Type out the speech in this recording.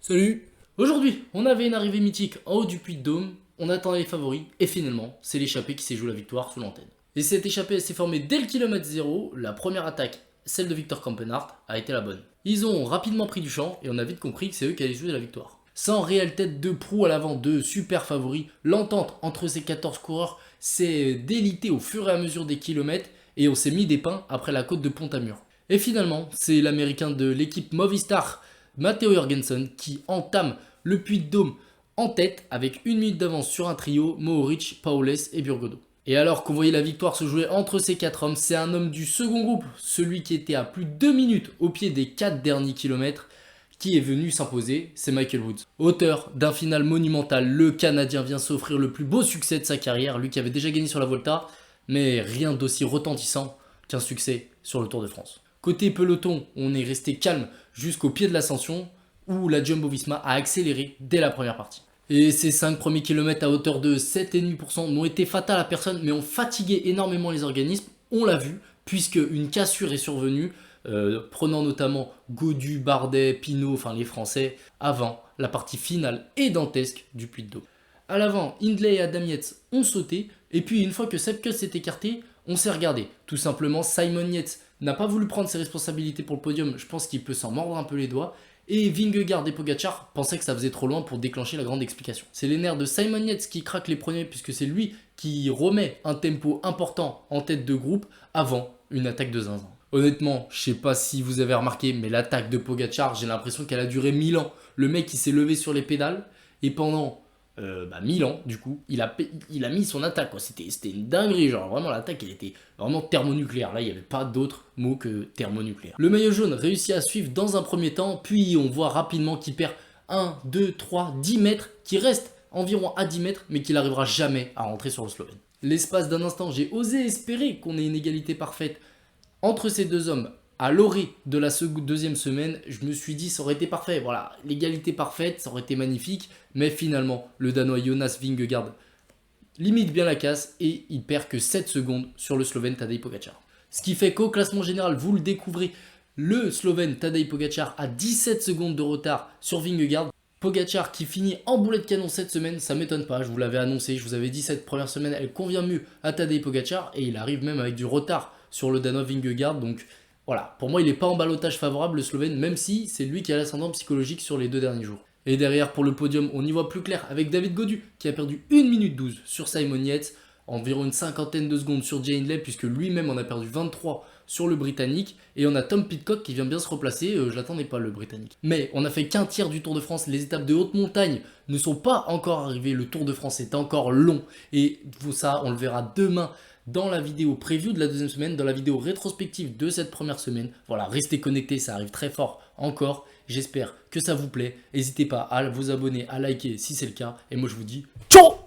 Salut! Aujourd'hui, on avait une arrivée mythique en haut du Puy-de-Dôme, on attendait les favoris, et finalement, c'est l'échappée qui s'est joué la victoire sous l'antenne. Et cette échappée s'est formée dès le kilomètre 0, la première attaque, celle de Victor Campenhart, a été la bonne. Ils ont rapidement pris du champ, et on a vite compris que c'est eux qui allaient jouer la victoire. Sans réelle tête de proue à l'avant de super favoris, l'entente entre ces 14 coureurs s'est délitée au fur et à mesure des kilomètres, et on s'est mis des pains après la côte de Pont-à-Mur. Et finalement, c'est l'américain de l'équipe Movistar, Matteo Jorgensen, qui entame le Puy-de-Dôme en tête avec une minute d'avance sur un trio, Mohoric, Paules et Burgodo. Et alors qu'on voyait la victoire se jouer entre ces 4 hommes, c'est un homme du second groupe, celui qui était à plus de 2 minutes au pied des 4 derniers kilomètres, qui est venu s'imposer, c'est Michael Woods. Auteur d'un final monumental, le Canadien vient s'offrir le plus beau succès de sa carrière, lui qui avait déjà gagné sur la Volta, mais rien d'aussi retentissant qu'un succès sur le Tour de France. Côté peloton, on est resté calme jusqu'au pied de l'ascension, où la Jumbo-Visma a accéléré dès la première partie. Et ces 5 premiers kilomètres à hauteur de 7,5% n'ont été fatals à personne, mais ont fatigué énormément les organismes, on l'a vu, puisque une cassure est survenue, prenant notamment Gaudu, Bardet, Pinot, enfin les Français, avant la partie finale et dantesque du Puy-de-Dôme. À l'avant, Hindley et Adam Yates ont sauté, et puis une fois que Sepkus s'est écarté, on s'est regardé. Tout simplement, Simon Yates n'a pas voulu prendre ses responsabilités pour le podium, je pense qu'il peut s'en mordre un peu les doigts, et Vingegaard et Pogacar pensaient que ça faisait trop loin pour déclencher la grande explication. C'est les nerfs de Simon Yates qui craquent les premiers, puisque c'est lui qui remet un tempo important en tête de groupe avant une attaque de zinzin. Honnêtement, je sais pas si vous avez remarqué, mais l'attaque de Pogacar, j'ai l'impression qu'elle a duré 1000 ans. Le mec, il s'est levé sur les pédales, et pendant 1000 ans, du coup, il a mis son attaque, quoi. C'était une dinguerie, genre vraiment l'attaque, elle était vraiment thermonucléaire. Là, il n'y avait pas d'autre mot que thermonucléaire. Le maillot jaune réussit à suivre dans un premier temps, puis on voit rapidement qu'il perd 1, 2, 3, 10 mètres, qui reste environ à 10 mètres, mais qu'il n'arrivera jamais à rentrer sur le Slovène. L'espace d'un instant, j'ai osé espérer qu'on ait une égalité parfaite entre ces deux hommes. À l'orée de la deuxième semaine, je me suis dit ça aurait été parfait. Voilà, l'égalité parfaite, ça aurait été magnifique. Mais finalement, le Danois Jonas Vingegaard limite bien la casse et il perd que 7 secondes sur le Slovène Tadej Pogacar. Ce qui fait qu'au classement général, vous le découvrez, le Slovène Tadej Pogacar a 17 secondes de retard sur Vingegaard. Pogacar qui finit en boulet de canon cette semaine, ça m'étonne pas, je vous l'avais annoncé, je vous avais dit cette première semaine, elle convient mieux à Tadej Pogacar et il arrive même avec du retard sur le Danois Vingegaard, donc voilà, pour moi il n'est pas en ballottage favorable le Slovène, même si c'est lui qui a l'ascendant psychologique sur les 2 derniers jours. Et derrière pour le podium, on y voit plus clair avec David Gaudu qui a perdu 1 minute 12 sur Simon Yates, environ une cinquantaine de secondes sur Jay Hindley puisque lui-même en a perdu 23 sur le Britannique. Et on a Tom Pidcock qui vient bien se replacer, je l'attendais pas le Britannique. Mais on a fait qu'un tiers du Tour de France, les étapes de haute montagne ne sont pas encore arrivées, le Tour de France est encore long. Et ça, on le verra demain dans la vidéo preview de la deuxième semaine, dans la vidéo rétrospective de cette première semaine. Voilà, restez connectés, ça arrive très fort encore. J'espère que ça vous plaît. N'hésitez pas à vous abonner, à liker si c'est le cas. Et moi je vous dis ciao.